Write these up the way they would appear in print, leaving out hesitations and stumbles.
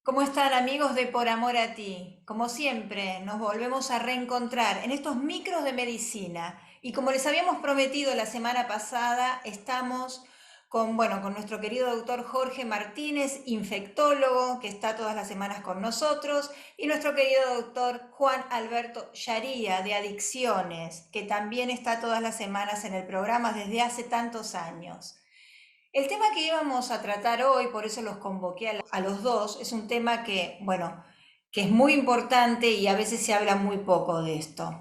¿Cómo están amigos de Por Amor a Ti? Como siempre, nos volvemos a reencontrar en estos micros de medicina. Y como les habíamos prometido la semana pasada, estamos con nuestro querido doctor Jorge Martínez, infectólogo, que está todas las semanas con nosotros, y nuestro querido doctor Juan Alberto Yaría, de Adicciones, que también está todas las semanas en el programa desde hace tantos años. El tema que íbamos a tratar hoy, por eso los convoqué a los dos, es un tema que es muy importante y a veces se habla muy poco de esto.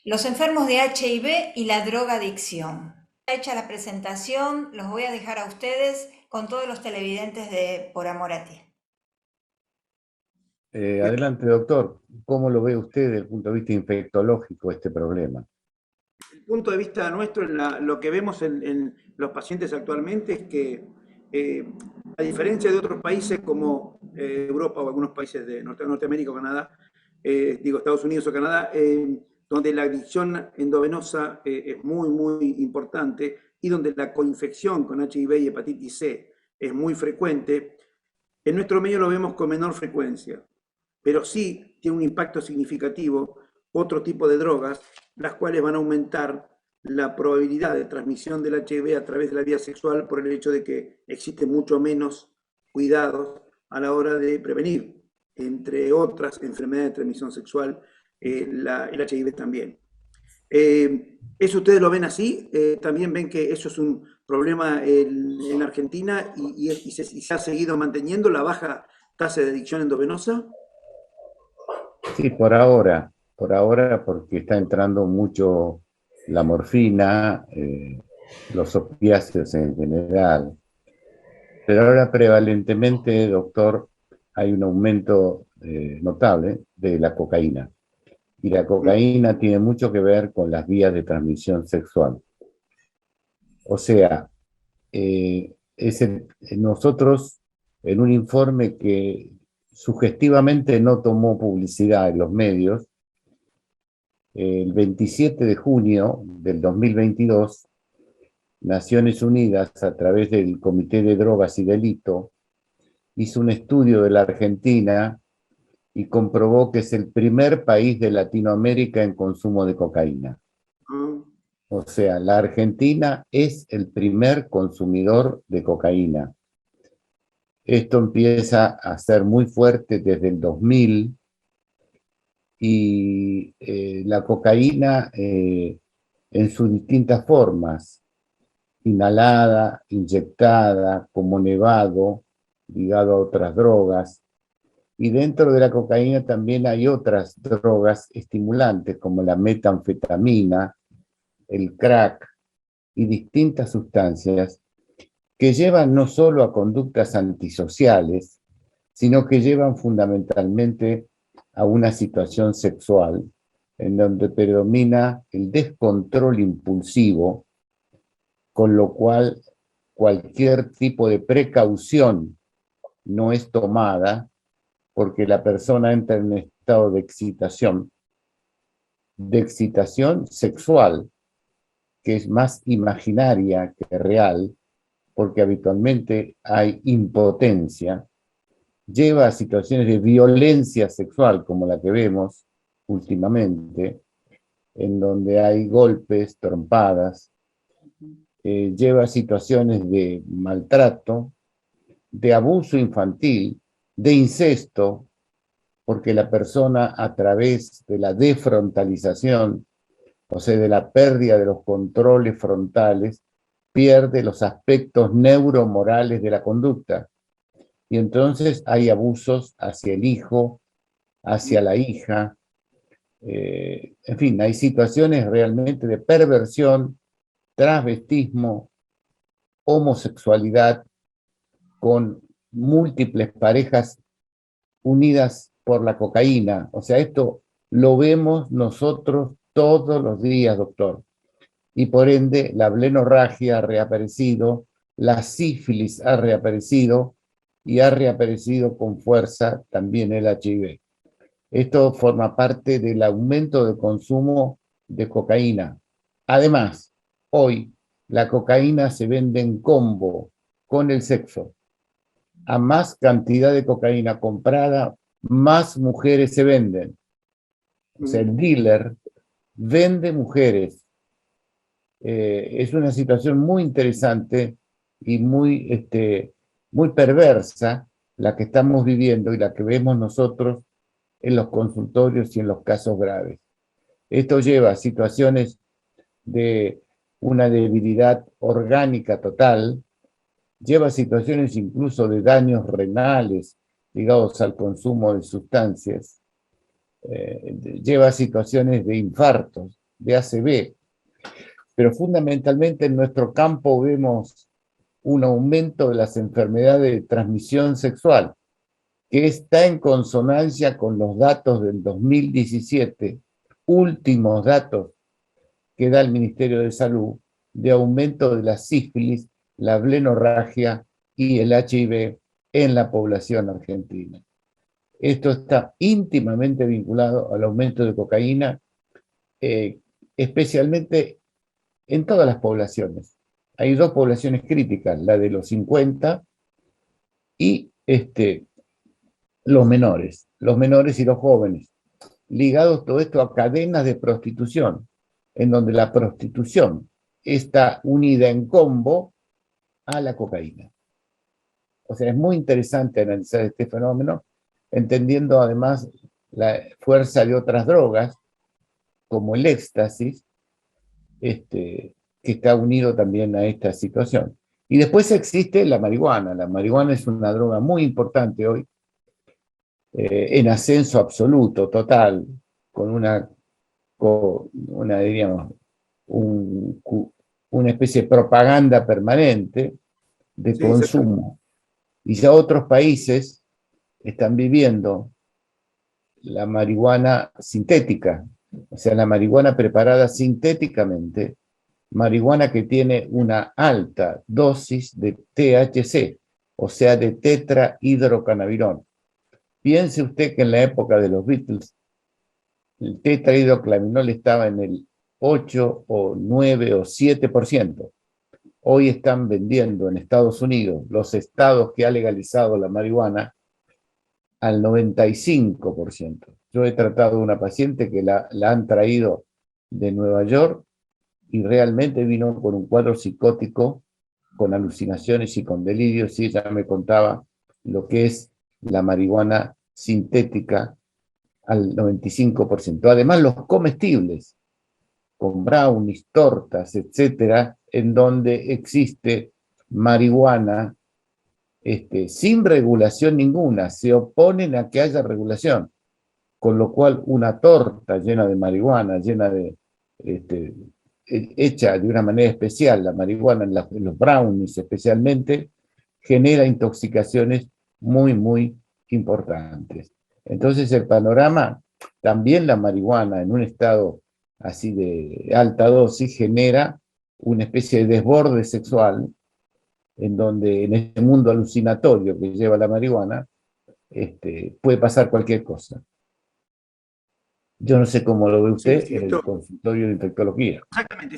Los enfermos de HIV y la drogadicción. Hecha la presentación, los voy a dejar a ustedes con todos los televidentes de Por Amor a Ti. Adelante, doctor. ¿Cómo lo ve usted desde el punto de vista infectológico este problema? El punto de vista nuestro, lo que vemos en los pacientes actualmente es que, a diferencia de otros países como Europa o algunos países de Norteamérica o Canadá, digo Estados Unidos o Canadá, donde la adicción endovenosa es muy, muy importante y donde la coinfección con HIV y hepatitis C es muy frecuente, en nuestro medio lo vemos con menor frecuencia, pero sí tiene un impacto significativo otro tipo de drogas, las cuales van a aumentar la probabilidad de transmisión del HIV a través de la vía sexual por el hecho de que existe mucho menos cuidados a la hora de prevenir, entre otras enfermedades de transmisión sexual, el HIV también. ¿Eso ustedes lo ven así? ¿También ven que eso es un problema en Argentina y se ha seguido manteniendo la baja tasa de adicción endovenosa? Sí, por ahora porque está entrando mucho la morfina, los opiáceos en general, pero ahora prevalentemente, doctor, hay un aumento notable de la cocaína. Y la cocaína tiene mucho que ver con las vías de transmisión sexual. O sea, nosotros, en un informe que sugestivamente no tomó publicidad en los medios, el 27 de junio del 2022, Naciones Unidas, a través del Comité de Drogas y Delito, hizo un estudio de la Argentina y comprobó que es el primer país de Latinoamérica en consumo de cocaína. O sea, la Argentina es el primer consumidor de cocaína. Esto empieza a ser muy fuerte desde el 2000 y la cocaína en sus distintas formas, inhalada, inyectada, como nevado, ligado a otras drogas. Y dentro de la cocaína también hay otras drogas estimulantes como la metanfetamina, el crack y distintas sustancias que llevan no solo a conductas antisociales, sino que llevan fundamentalmente a una situación sexual en donde predomina el descontrol impulsivo, con lo cual cualquier tipo de precaución no es tomada porque la persona entra en un estado de excitación sexual, que es más imaginaria que real, porque habitualmente hay impotencia, lleva a situaciones de violencia sexual, como la que vemos últimamente, en donde hay golpes, trompadas, lleva a situaciones de maltrato, de abuso infantil, de incesto, porque la persona a través de la defrontalización, o sea, de la pérdida de los controles frontales, pierde los aspectos neuromorales de la conducta. Y entonces hay abusos hacia el hijo, hacia la hija, en fin, hay situaciones realmente de perversión, transvestismo, homosexualidad, con múltiples parejas unidas por la cocaína. O sea, esto lo vemos nosotros todos los días, doctor. Y por ende, la blenorragia ha reaparecido, la sífilis ha reaparecido y ha reaparecido con fuerza también el HIV. Esto forma parte del aumento de consumo de cocaína. Además, hoy la cocaína se vende en combo con el sexo. a más cantidad de cocaína comprada, más mujeres se venden. O sea, el dealer vende mujeres. Es una situación muy interesante y muy perversa la que estamos viviendo y la que vemos nosotros en los consultorios y en los casos graves. Esto lleva a situaciones de una debilidad orgánica total, lleva a situaciones incluso de daños renales ligados al consumo de sustancias, lleva a situaciones de infartos, de ACV, pero fundamentalmente en nuestro campo vemos un aumento de las enfermedades de transmisión sexual, que está en consonancia con los datos del 2017, últimos datos que da el Ministerio de Salud, de aumento de la sífilis, la blenorragia y el HIV en la población argentina. Esto está íntimamente vinculado al aumento de cocaína, especialmente en todas las poblaciones. Hay dos poblaciones críticas, la de los 50 y los menores y los jóvenes, ligados todo esto a cadenas de prostitución, en donde la prostitución está unida en combo a la cocaína. O sea, es muy interesante analizar este fenómeno, entendiendo además la fuerza de otras drogas, como el éxtasis, que está unido también a esta situación. Y después existe la marihuana. La marihuana es una droga muy importante hoy, en ascenso absoluto, total, con diríamos, una especie de propaganda permanente de consumo. Y ya otros países están viviendo la marihuana sintética, o sea, la marihuana preparada sintéticamente, marihuana que tiene una alta dosis de THC, o sea, de tetrahidrocannabinol. Piense usted que en la época de los Beatles, el tetrahidrocannabinol estaba en el 8 o 9 o 7%. Hoy están vendiendo en Estados Unidos, los estados que ha legalizado la marihuana, al 95%. Yo he tratado a una paciente que la han traído de Nueva York y realmente vino con un cuadro psicótico, con alucinaciones y con delirios, y ella me contaba lo que es la marihuana sintética al 95%. Además, los comestibles, con brownies, tortas, etcétera, en donde existe marihuana sin regulación ninguna, se oponen a que haya regulación, con lo cual una torta llena de marihuana, hecha de una manera especial, la marihuana en los brownies especialmente, genera intoxicaciones muy, muy importantes. Entonces el panorama, también la marihuana en un estado así de alta dosis genera una especie de desborde sexual, en donde en este mundo alucinatorio que lleva la marihuana, puede pasar cualquier cosa. Yo no sé cómo lo ve usted en el consultorio de infectología. Exactamente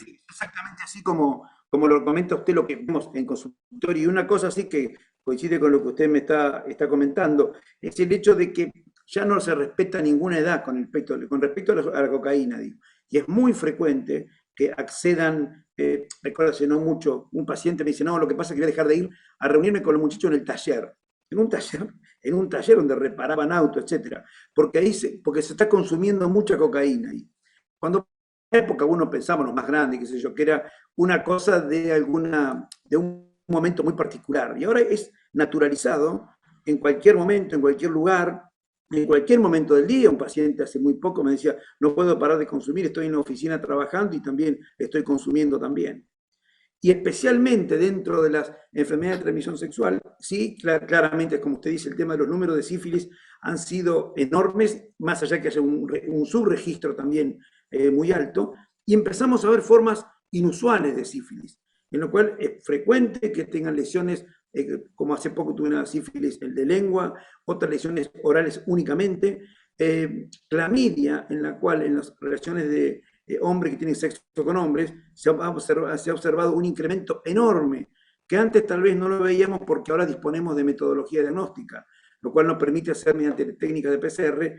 así como lo comenta usted, lo que vemos en consultorio. Y una cosa así que coincide con lo que usted me está comentando, es el hecho de que ya no se respeta ninguna edad con respecto a la cocaína, digo. Y es muy frecuente que accedan, recuerdo hace no mucho, un paciente me dice, no, lo que pasa es que voy a dejar de ir a reunirme con los muchachos en el taller. En un taller donde reparaban autos, etcétera, porque se está consumiendo mucha cocaína ahí. Cuando en la época uno pensaba, los más grandes, qué sé yo, que era una cosa de un momento muy particular, y ahora es naturalizado en cualquier momento, en cualquier lugar, en cualquier momento del día. Un paciente hace muy poco me decía, no puedo parar de consumir, estoy en la oficina trabajando y también estoy consumiendo también. Y especialmente dentro de las enfermedades de transmisión sexual, sí, claramente, como usted dice, el tema de los números de sífilis han sido enormes, más allá que haya un subregistro también muy alto, y empezamos a ver formas inusuales de sífilis, en lo cual es frecuente que tengan lesiones, como hace poco tuve una sífilis el de lengua, otras lesiones orales únicamente, clamidia, en la cual en las relaciones de hombres que tienen sexo con hombres, se ha observado un incremento enorme que antes tal vez no lo veíamos porque ahora disponemos de metodología diagnóstica, lo cual nos permite hacer mediante técnicas de PCR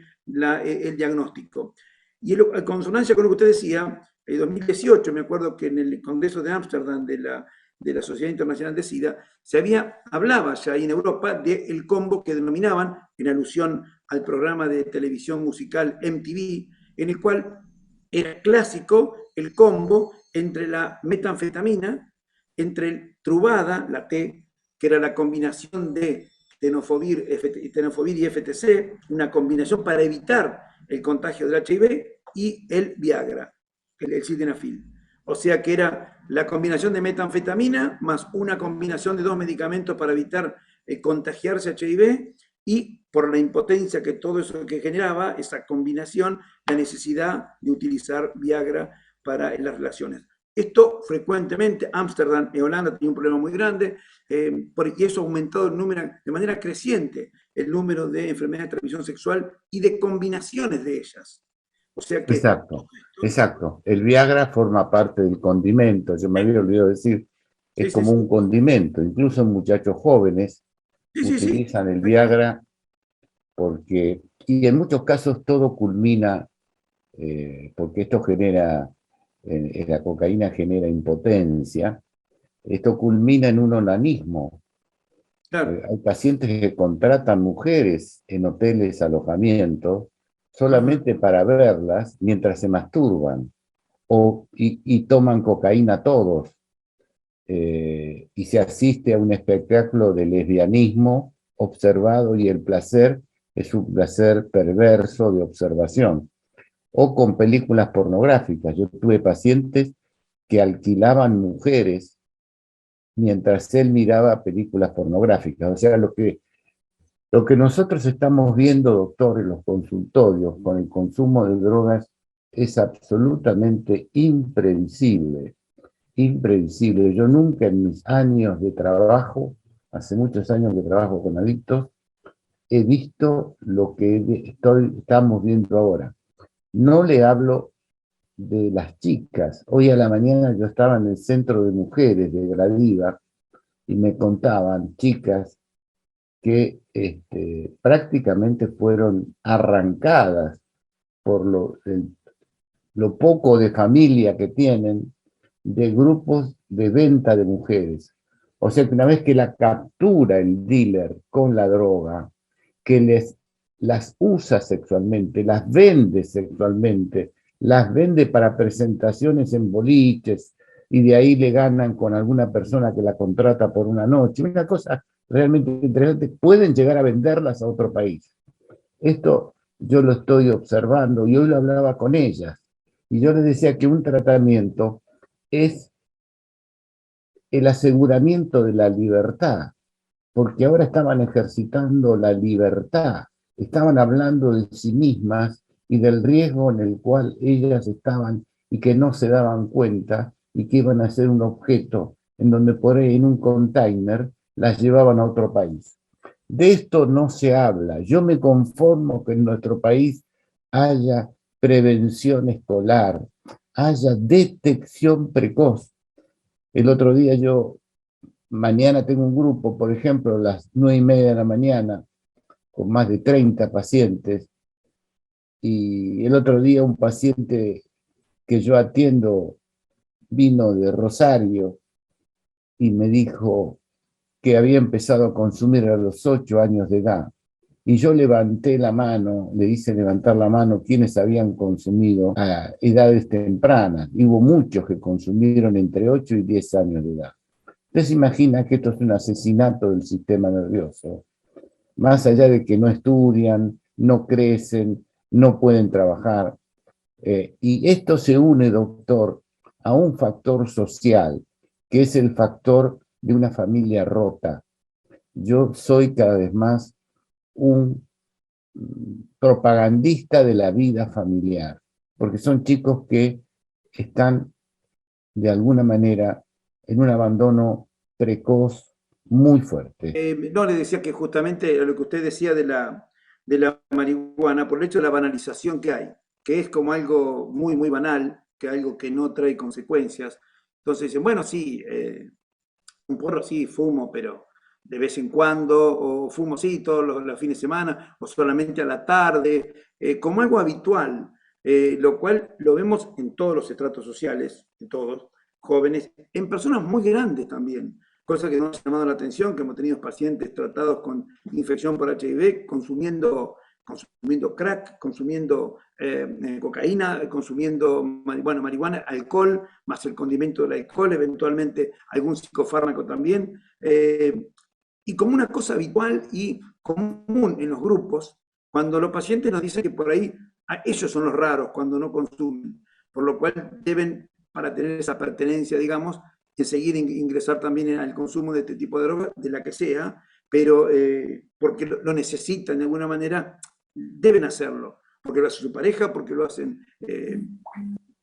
el diagnóstico. Y en consonancia con lo que usted decía, en 2018, me acuerdo que en el Congreso de Ámsterdam de la Sociedad Internacional de SIDA, hablaba ya ahí en Europa del combo que denominaban, en alusión al programa de televisión musical MTV, en el cual era clásico el combo entre la metanfetamina, entre el Truvada, la T, que era la combinación de tenofovir y FTC, una combinación para evitar el contagio del HIV, y el Viagra, el sildenafil. O sea que era la combinación de metanfetamina más una combinación de dos medicamentos para evitar contagiarse HIV, y por la impotencia que todo eso que generaba, esa combinación, la necesidad de utilizar Viagra para las relaciones. Esto frecuentemente, Ámsterdam y Holanda tenía un problema muy grande, y eso ha aumentado el número, de manera creciente, el número de enfermedades de transmisión sexual y de combinaciones de ellas. O sea que... Exacto, exacto. El Viagra forma parte del condimento, yo me había olvidado decir, es Sí, sí, como sí. un condimento, incluso muchachos jóvenes Sí, sí, sí. utilizan el Viagra porque, y en muchos casos todo culmina, porque esto genera, la cocaína genera impotencia, esto culmina en un onanismo. Claro. Hay pacientes que contratan mujeres en hoteles, alojamientos, Ajá. solamente para verlas mientras se masturban y toman cocaína todos. Y se asiste a un espectáculo de lesbianismo observado y el placer es un placer perverso de observación. O con películas pornográficas. Yo tuve pacientes que alquilaban mujeres mientras él miraba películas pornográficas. O sea, lo que nosotros estamos viendo, doctor, en los consultorios con el consumo de drogas es absolutamente imprevisible, imprevisible. Yo nunca en mis años de trabajo, hace muchos años que trabajo con adictos, he visto lo que estamos viendo ahora. No le hablo de las chicas. Hoy a la mañana yo estaba en el centro de mujeres de Gradiva y me contaban chicas que prácticamente fueron arrancadas por lo poco de familia que tienen de grupos de venta de mujeres. O sea que una vez que la captura el dealer con la droga, que las usa sexualmente, las vende sexualmente, las vende para presentaciones en boliches y de ahí le ganan con alguna persona que la contrata por una noche. Una cosa realmente interesante, pueden llegar a venderlas a otro país. Esto yo lo estoy observando y hoy lo hablaba con ellas. Y yo les decía que un tratamiento es el aseguramiento de la libertad, porque ahora estaban ejercitando la libertad, estaban hablando de sí mismas y del riesgo en el cual ellas estaban y que no se daban cuenta y que iban a ser un objeto en donde por ahí en un container las llevaban a otro país. De esto no se habla. Yo me conformo que en nuestro país haya prevención escolar, haya detección precoz. El otro día mañana tengo un grupo, por ejemplo, a las 9:30 de la mañana, con más de 30 pacientes, y el otro día un paciente que yo atiendo vino de Rosario y me dijo que había empezado a consumir a los 8 años de edad. Y yo levanté la mano, le hice levantar la mano quienes habían consumido a edades tempranas. Y hubo muchos que consumieron entre 8 y 10 años de edad. Usted se imagina que esto es un asesinato del sistema nervioso. Más allá de que no estudian, no crecen, no pueden trabajar. Y esto se une, doctor, a un factor social, que es el factor de una familia rota. Yo soy cada vez más un propagandista de la vida familiar, porque son chicos que están de alguna manera en un abandono precoz muy fuerte. No, le decía que justamente lo que usted decía de la marihuana, por el hecho de la banalización que hay, que es como algo muy, muy banal, que algo que no trae consecuencias. Entonces dicen, bueno, sí, un porro, sí, fumo, pero de vez en cuando, o fumo, sí, todos los fines de semana, o solamente a la tarde, como algo habitual, lo cual lo vemos en todos los estratos sociales, en todos, jóvenes, en personas muy grandes también, cosa que nos ha llamado la atención, que hemos tenido pacientes tratados con infección por HIV, consumiendo crack, consumiendo cocaína, consumiendo marihuana, alcohol, más el condimento del alcohol, eventualmente algún psicofármaco también, y como una cosa habitual y común en los grupos, cuando los pacientes nos dicen que por ahí ellos son los raros cuando no consumen, por lo cual deben, para tener esa pertenencia, digamos, enseguida ingresar también al consumo de este tipo de drogas, de la que sea, pero porque lo necesitan de alguna manera, deben hacerlo, porque lo hace su pareja, porque lo hacen.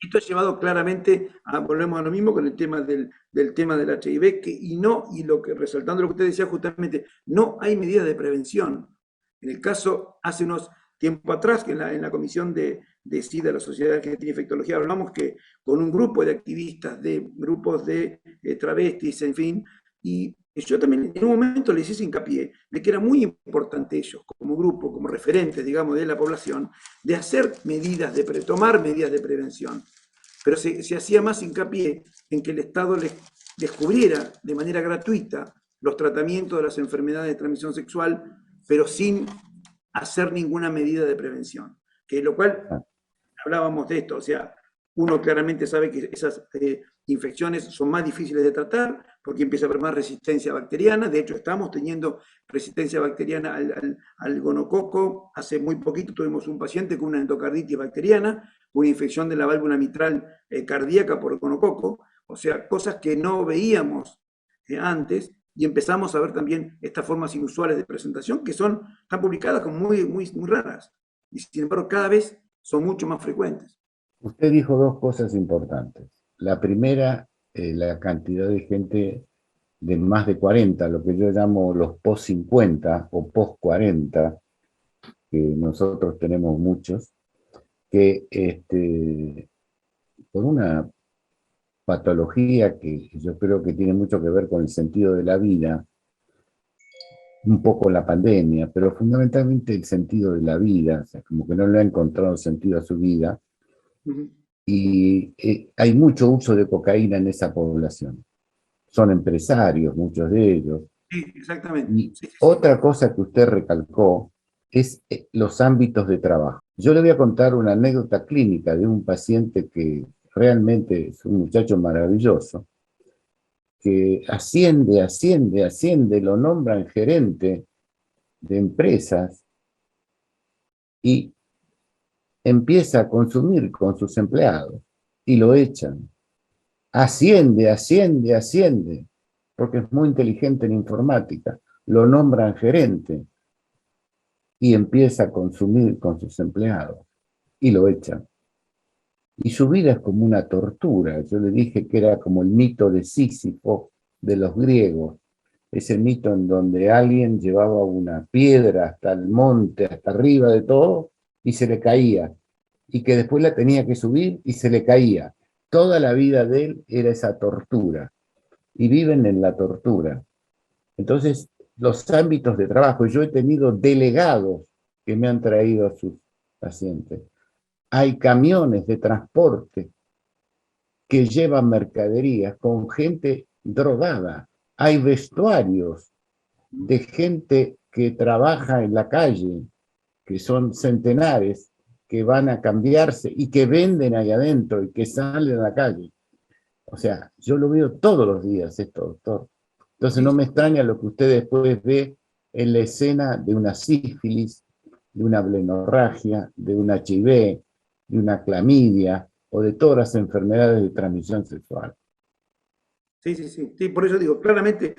Esto ha llevado claramente volvemos a lo mismo con el tema del tema del HIV, resaltando lo que usted decía justamente, no hay medidas de prevención. En el caso, hace unos tiempo atrás, que en la comisión de SIDA, la Sociedad Argentina de Infectología, hablamos que con un grupo de activistas, de grupos de travestis, en fin, y yo también en un momento les hice hincapié de que era muy importante ellos, como grupo, como referentes, digamos, de la población, de hacer tomar medidas de prevención. Pero se hacía más hincapié en que el Estado les descubriera de manera gratuita los tratamientos de las enfermedades de transmisión sexual, pero sin hacer ninguna medida de prevención. Que lo cual, hablábamos de esto, o sea, uno claramente sabe que esas infecciones son más difíciles de tratar porque empieza a haber más resistencia bacteriana. De hecho, estamos teniendo resistencia bacteriana al gonococo. Hace muy poquito tuvimos un paciente con una endocarditis bacteriana, una infección de la válvula mitral cardíaca por gonococo. O sea, cosas que no veíamos antes, y empezamos a ver también estas formas inusuales de presentación que están publicadas como muy raras. Y sin embargo, cada vez son mucho más frecuentes. Usted dijo dos cosas importantes. La primera, la cantidad de gente de más de 40, lo que yo llamo los post-50 o post-40, que nosotros tenemos muchos, que por una patología que yo creo que tiene mucho que ver con el sentido de la vida, un poco la pandemia, pero fundamentalmente el sentido de la vida, o sea, como que no le ha encontrado sentido a su vida, y hay mucho uso de cocaína en esa población. Son empresarios, muchos de ellos. Sí, exactamente. Y otra cosa que usted recalcó es los ámbitos de trabajo. Yo le voy a contar una anécdota clínica de un paciente que realmente es un muchacho maravilloso, que asciende, lo nombran gerente de empresas y empieza a consumir con sus empleados y lo echan. Asciende, porque es muy inteligente en informática, lo nombran gerente y empieza a consumir con sus empleados y lo echan. Y su vida es como una tortura. Yo le dije que era como el mito de Sísifo de los griegos, ese mito en donde alguien llevaba una piedra hasta el monte, hasta arriba de todo, y se le caía, y que después la tenía que subir y se le caía. Toda la vida de él era esa tortura, y viven en la tortura. Entonces, los ámbitos de trabajo, yo he tenido delegados que me han traído a sus pacientes. Hay camiones de transporte que llevan mercaderías con gente drogada. Hay vestuarios de gente que trabaja en la calle, que son centenares, que van a cambiarse y que venden ahí adentro y que salen a la calle. O sea, yo lo veo todos los días esto, doctor. Entonces no me extraña lo que usted después ve en la escena de una sífilis, de una blenorragia, de un HIV, de una clamidia o de todas las enfermedades de transmisión sexual. Sí, por eso digo, claramente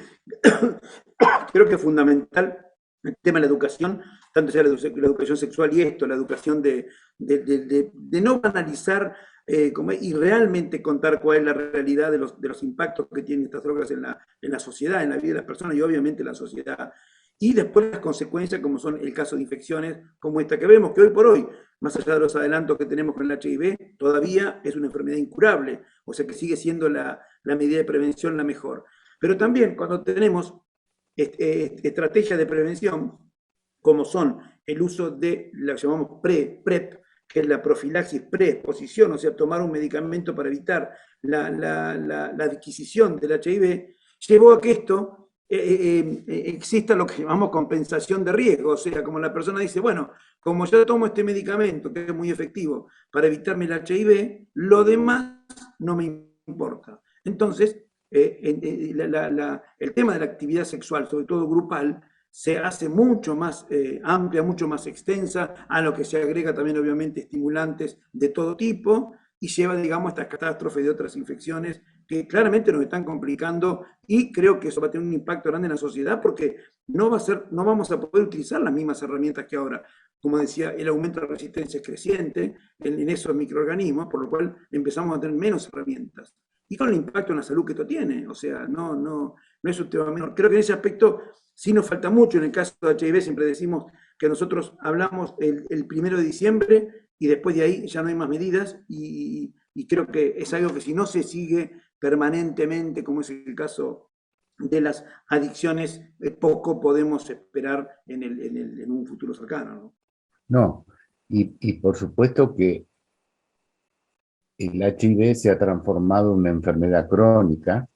creo que es fundamental el tema de la educación, tanto sea la educación sexual y la educación de no banalizar y realmente contar cuál es la realidad de los impactos que tienen estas drogas en la sociedad, en la vida de las personas y obviamente en la sociedad. Y después las consecuencias, como son el caso de infecciones como esta que vemos, que hoy por hoy, más allá de los adelantos que tenemos con el HIV, todavía es una enfermedad incurable, o sea que sigue siendo la medida de prevención la mejor. Pero también cuando tenemos estrategias de prevención, como son el uso de lo que llamamos PrEP, que es la profilaxis preexposición, o sea, tomar un medicamento para evitar la adquisición del HIV, llevó a que esto exista lo que llamamos compensación de riesgo, o sea, como la persona dice, bueno, como yo tomo este medicamento que es muy efectivo para evitarme el HIV, lo demás no me importa. Entonces, el tema de la actividad sexual, sobre todo grupal, se hace mucho más amplia, mucho más extensa, a lo que se agrega también obviamente estimulantes de todo tipo y lleva, digamos, a estas catástrofes de otras infecciones que claramente nos están complicando y creo que eso va a tener un impacto grande en la sociedad porque no vamos a poder utilizar las mismas herramientas que ahora. Como decía, el aumento de la resistencia es creciente en esos microorganismos, por lo cual empezamos a tener menos herramientas. Y con el impacto en la salud que esto tiene, o sea, no es un tema menor. Creo que en ese aspecto sí nos falta mucho. En el caso de HIV siempre decimos que nosotros hablamos el 1 de diciembre y después de ahí ya no hay más medidas y creo que es algo que si no se sigue permanentemente, como es el caso de las adicciones, poco podemos esperar en un futuro cercano, ¿no? No, y por supuesto que el HIV se ha transformado en una enfermedad crónica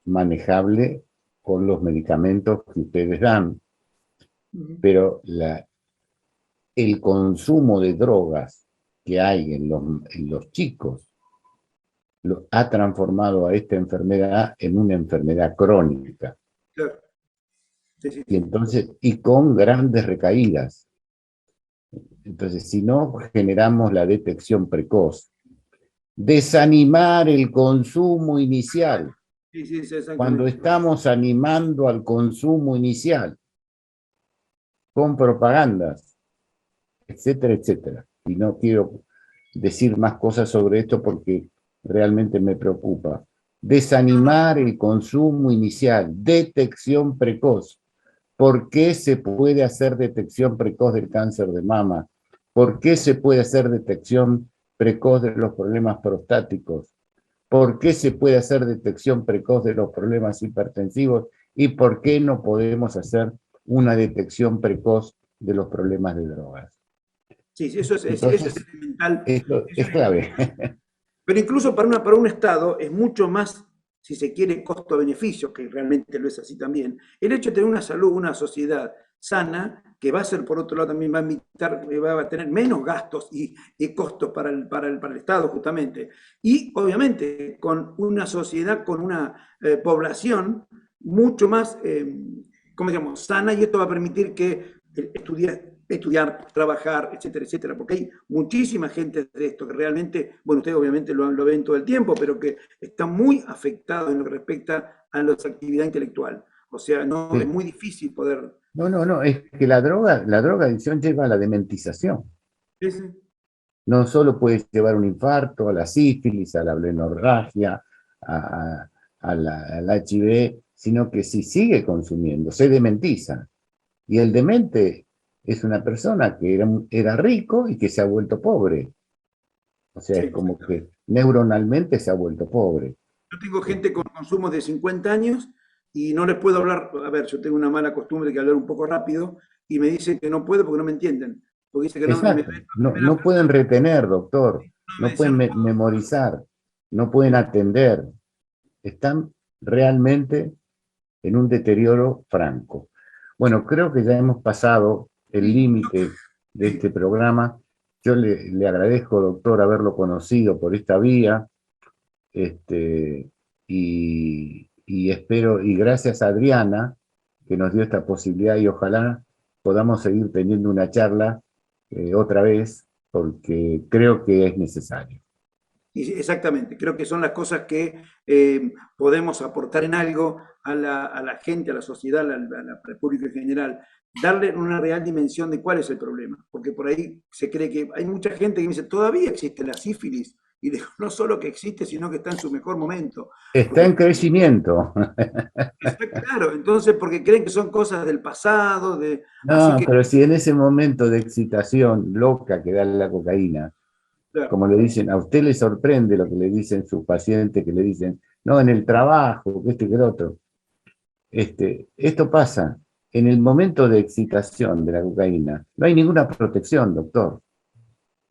manejable con los medicamentos que ustedes dan, pero el consumo de drogas que hay en los chicos ha transformado a esta enfermedad en una enfermedad crónica. Claro. Sí, sí, Y sí. entonces, y con grandes recaídas. Entonces, si no generamos la detección precoz, desanimar el consumo inicial, Sí, sí, sí, cuando exactamente. estamos animando al consumo inicial, con propagandas, etcétera, etcétera. Y no quiero decir más cosas sobre esto porque realmente me preocupa. Desanimar el consumo inicial, detección precoz. ¿Por qué se puede hacer detección precoz del cáncer de mama? ¿Por qué se puede hacer detección precoz de los problemas prostáticos? ¿Por qué se puede hacer detección precoz de los problemas hipertensivos? ¿Y por qué no podemos hacer una detección precoz de los problemas de drogas? Sí, sí, eso es Entonces, elemental. esto Eso es es clave. elemental. Pero incluso para un Estado es mucho más, si se quiere, costo-beneficio, que realmente lo es así también, el hecho de tener una salud, una sociedad sana, que va a ser, por otro lado, también va a tener menos gastos y costos para el Estado, justamente. Y, obviamente, con una sociedad, con una población mucho más, ¿cómo digamos?, sana, y esto va a permitir que estudiar, trabajar, etcétera, etcétera, porque hay muchísima gente de esto que realmente, bueno, ustedes obviamente lo ven todo el tiempo, pero que está muy afectado en lo que respecta a la actividad intelectual. O sea, no es Sí. muy difícil poder... No, es que la drogadicción lleva a la dementización. Sí, sí, No solo puede llevar un infarto, a la sífilis, a la blenorragia, a, al HIV, sino que si sigue consumiendo, se dementiza. Y el demente es una persona que era rico y que se ha vuelto pobre. O sea, sí, es como que exactamente. neuronalmente se ha vuelto pobre. Yo tengo gente con consumos de 50 años y no les puedo hablar, a ver, yo tengo una mala costumbre de hablar un poco rápido y me dicen que no puedo porque no me entienden. Porque dice que no me ven Exacto. por No, primera no pueden persona. retener, doctor. No, me No decían, pueden no puedo. memorizar. No pueden atender. Están realmente en un deterioro franco. Bueno, creo que ya hemos pasado el Sí, límite de sí. este programa. Yo le agradezco, doctor, haberlo conocido por esta vía, y espero, y gracias a Adriana, que nos dio esta posibilidad, y ojalá podamos seguir teniendo una charla otra vez, porque creo que es necesario. Y exactamente, creo que son las cosas que podemos aportar en algo a la gente, a la sociedad, a la República en general, darle una real dimensión de cuál es el problema, porque por ahí se cree que hay mucha gente que dice, todavía existe la sífilis, y digo, no solo que existe, sino que está en su mejor momento, Está porque en crecimiento. está claro, entonces porque creen que son cosas del pasado, así No, que pero si en ese momento de excitación loca que da la cocaína, Claro. como le dicen, a usted le sorprende lo que le dicen sus pacientes, que le dicen, no, en el trabajo, que que el otro. Esto pasa en el momento de excitación de la cocaína. No hay ninguna protección, doctor.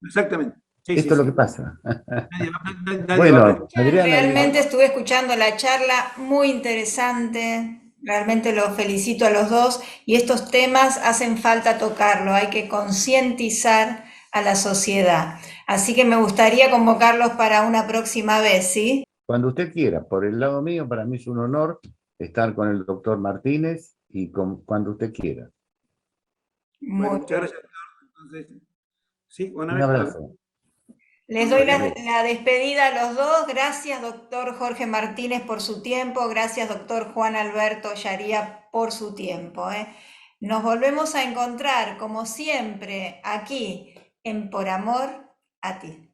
Exactamente. Sí, sí, Esto es lo que sí. pasa. Nadie va a Bueno, Adriana, Realmente estuve escuchando la charla, muy interesante. Realmente los felicito a los dos y estos temas hacen falta tocarlo, hay que concientizar a la sociedad. Así que me gustaría convocarlos para una próxima vez, ¿sí? cuando usted quiera, por el lado mío, para mí es un honor estar con el doctor Martínez y cuando usted quiera. Bueno, Muy muchas bien. gracias. Entonces, sí, una Un vez, abrazo. Les doy Hasta luego. la despedida a los dos. Gracias, doctor Jorge Martínez, por su tiempo. Gracias, doctor Juan Alberto Yaría, por su tiempo. Nos volvemos a encontrar, como siempre, aquí en Por Amor a Ti.